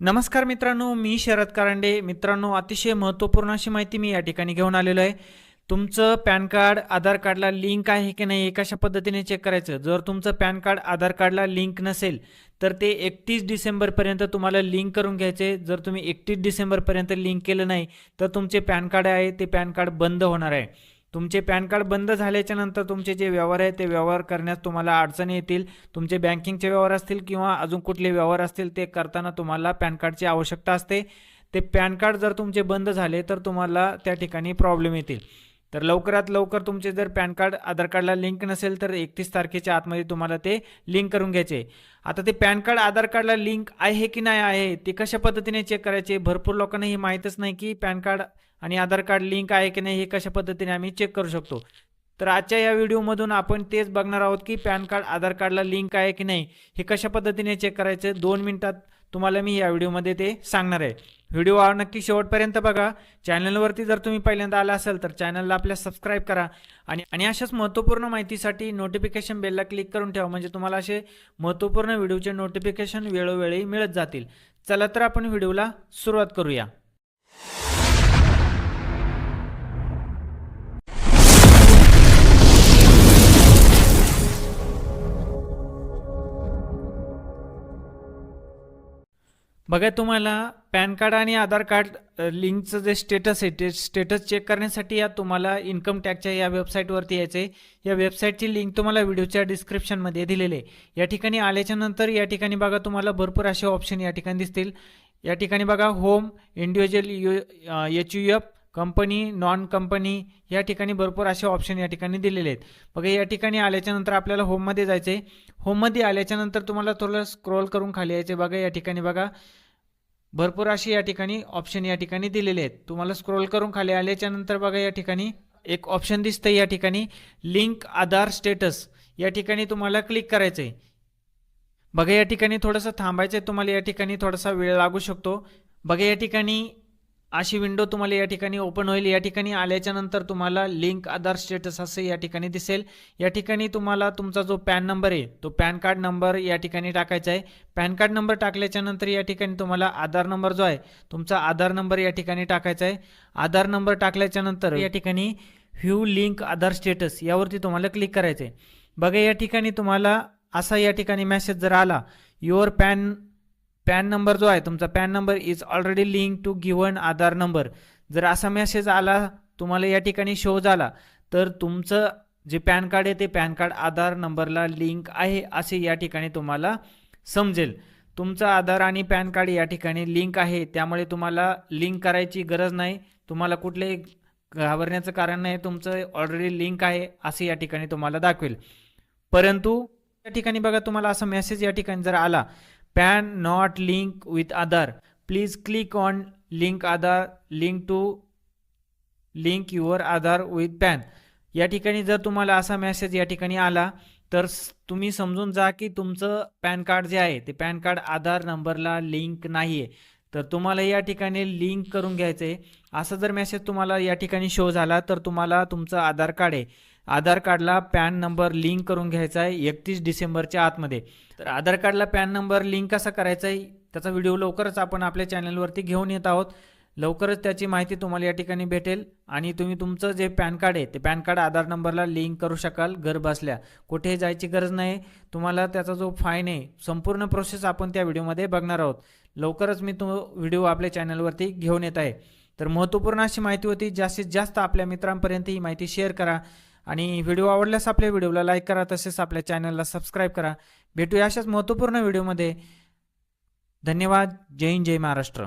नमस्कार मित्रांनो, मी शरद कारंडे. मित्रांनो, अतिशय महत्त्वपूर्ण अशी माहिती मी या ठिकाणी घेऊन आलेलो आहे. तुमचं पॅन कार्ड आधार कार्डला लिंक आहे की नाही हे कशा पद्धतीने चेक करायचं. जर तुमचं पॅन कार्ड आधार कार्डला लिंक नसेल तर ते 31 डिसेंबरपर्यंत तुम्हाला लिंक करून घ्यायचे. जर तुम्ही 31 डिसेंबरपर्यंत लिंक केलं नाही तर तुमचे पॅन कार्ड आहे ते पॅन कार्ड बंद होणार आहे. तुमचे पॅन कार्ड बंद झाल्याच्या नंतर तुमचे जे व्यवहार आहे ते व्यवहार करण्यास तुम्हाला अडचणी येतील. तुमचे बँकिंगचे व्यवहार असतील किंवा अजून कुठले व्यवहार असतील ते करताना तुम्हाला पॅन कार्डची आवश्यकता असते. ते पॅन कार्ड जर तुमचे बंद झाले तर तुम्हाला त्या ठिकाणी प्रॉब्लेम येतील. तर लवकरात लवकर तुमचे जर पॅन कार्ड आधार कार्डला लिंक नसेल तर 31 तारखेच्या आतमध्ये तुम्हाला ते लिंक करून घ्यायचे. आता ते पॅन कार्ड आधार कार्डला लिंक आहे की नाही आहे ते कशा पद्धतीने चेक करायचे. भरपूर लोकांना हे माहीतच नाही की पॅन कार्ड आणि आधार कार्ड लिंक आहे की नाही हे कशा पद्धतीने आम्ही चेक करू शकतो. तर आजच्या या व्हिडिओमधून आपण तेच बघणार आहोत की पॅन कार्ड आधार कार्डला लिंक आहे की नाही हे कशा पद्धतीने चेक करायचे. 2 मिनिटात तुम्हाला मी या व्हिडिओमध्ये ते सांगणार आहे. व्हिडिओ नक्की शेवटपर्यंत बघा. चॅनलवरती जर तुम्ही पहिल्यांदा आला असाल तर चॅनलला आपल्या सबस्क्राईब करा आणि अशाच महत्त्वपूर्ण माहितीसाठी नोटिफिकेशन बेलला क्लिक करून ठेवा, म्हणजे तुम्हाला असे महत्त्वपूर्ण व्हिडिओचे नोटिफिकेशन वेळोवेळी मिळत जातील. चला तर आपण व्हिडिओला सुरुवात करूया. बघा, तुम्हाला पॅन कार्ड आणि आधार कार्ड लिंकचं जे स्टेटस आहे ते स्टेटस चेक करण्यासाठी या तुम्हाला इन्कम टॅक्सच्या या वेबसाईटवरती यायचं आहे. या वेबसाईटची लिंक तुम्हाला व्हिडिओच्या डिस्क्रिप्शनमध्ये दिलेली आहे. या ठिकाणी आल्याच्या नंतर या ठिकाणी बघा तुम्हाला भरपूर असे ऑप्शन या ठिकाणी दिसतील. या ठिकाणी बघा home, individual, HUF, company, non company, या ठिकाणी भरपूर असे ऑप्शन या ठिकाणी दिलेले आहेत. बघा, या ठिकाणी आल्याच्यानंतर आपल्याला होममध्ये जायचं आहे. होममध्ये आल्याच्यानंतर तुम्हाला थोडं स्क्रोल करून खाली यायचं. बघा, या ठिकाणी बघा भरपूर अशी या ठिकाणी ऑप्शन या ठिकाणी दिलेले आहेत. तुम्हाला स्क्रोल करून खाली आल्याच्यानंतर बघा या ठिकाणी एक ऑप्शन दिसतं या ठिकाणी लिंक आधार स्टेटस. या ठिकाणी तुम्हाला क्लिक करायचं आहे. बघा, या ठिकाणी थोडंसं थांबायचं आहे. तुम्हाला या ठिकाणी थोडासा वेळ लागू शकतो. बघा, या ठिकाणी अशी विंडो तुम्हाला या ठिकाणी ओपन होईल. या ठिकाणी आल्याच्या नंतर तुम्हाला लिंक आधार स्टेटस असे या ठिकाणी दिसेल. या ठिकाणी तुम्हाला तुमचा जो पॅन नंबर आहे तो पॅन कार्ड नंबर या ठिकाणी टाकायचा आहे. पॅन कार्ड नंबर टाकल्याच्या नंतर या ठिकाणी तुम्हाला आधार नंबर जो आहे तुमचा आधार नंबर या ठिकाणी टाकायचा आहे. आधार नंबर टाकल्याच्या नंतर या ठिकाणी व्ह्यू लिंक आधार स्टेटस यावरती तुम्हाला क्लिक करायचं आहे. बघा, या ठिकाणी तुम्हाला असा या ठिकाणी मेसेज जर आला, युअर पॅन नंबर जो आहे तुमचा PAN number is already link to given Aadhaar number, जर असा मेसेज आला तुम्हाला या ठिकाणी शो झाला तर तुमचं जे पॅन कार्ड आहे ते पॅन कार्ड आधार नंबरला लिंक आहे असे या ठिकाणी तुम्हाला समजेल. तुमचं आधार आणि पॅन कार्ड या ठिकाणी लिंक आहे, त्यामुळे तुम्हाला लिंक करायची गरज नाही. तुम्हाला कुठलेही घाबरण्याचं कारण नाही. तुमचं ऑलरेडी लिंक आहे असे या ठिकाणी तुम्हाला दाखवेल. परंतु या ठिकाणी बघा तुम्हाला असा मेसेज या ठिकाणी जर आला, PAN not link with Aadhaar, please click on link Aadhaar link to link your Aadhaar with PAN, या ठिकाणी जर तुम्हाला असा मेसेज या ठिकाणी आला तर तुम्ही समजून जा की तुमचं पॅन कार्ड जे आहे ते पॅन कार्ड आधार नंबरला लिंक नाही आहे. तर तुम्हाला या ठिकाणी लिंक करून घ्यायचं आहे. असा जर मेसेज तुम्हाला या ठिकाणी शो झाला तर तुम्हाला तुमचं आधार कार्ड आहे, आधार कार्डला पॅन नंबर लिंक करून घ्यायचा आहे 31 डिसेंबरच्या आतमध्ये. तर आधार कार्डला पॅन नंबर लिंक कसा करायचा आहे त्याचा व्हिडिओ लवकरच आपण आपल्या चॅनलवरती घेऊन येत आहोत. लवकरच त्याची माहिती तुम्हाला या ठिकाणी भेटेल आणि तुम्ही तुमचं जे पॅन कार्ड आहे ते पॅन कार्ड आधार नंबरला लिंक करू शकाल घर बसल्या. कुठेही जायची गरज नाही. तुम्हाला त्याचा जो फाईन आहे संपूर्ण प्रोसेस आपण त्या व्हिडिओमध्ये बघणार आहोत. लवकरच मी तो व्हिडिओ आपल्या चॅनलवरती घेऊन येत आहे. तर महत्त्वपूर्ण अशी माहिती होती. जास्तीत जास्त आपल्या मित्रांपर्यंत ही माहिती शेअर करा आणि व्हिडिओ आवडल्यास आपल्या व्हिडिओला लाईक करा, तसेच आपल्या चॅनलला सबस्क्राईब करा. भेटूया अशाच महत्त्वपूर्ण व्हिडिओमध्ये. धन्यवाद. जय हिंद, जय महाराष्ट्र.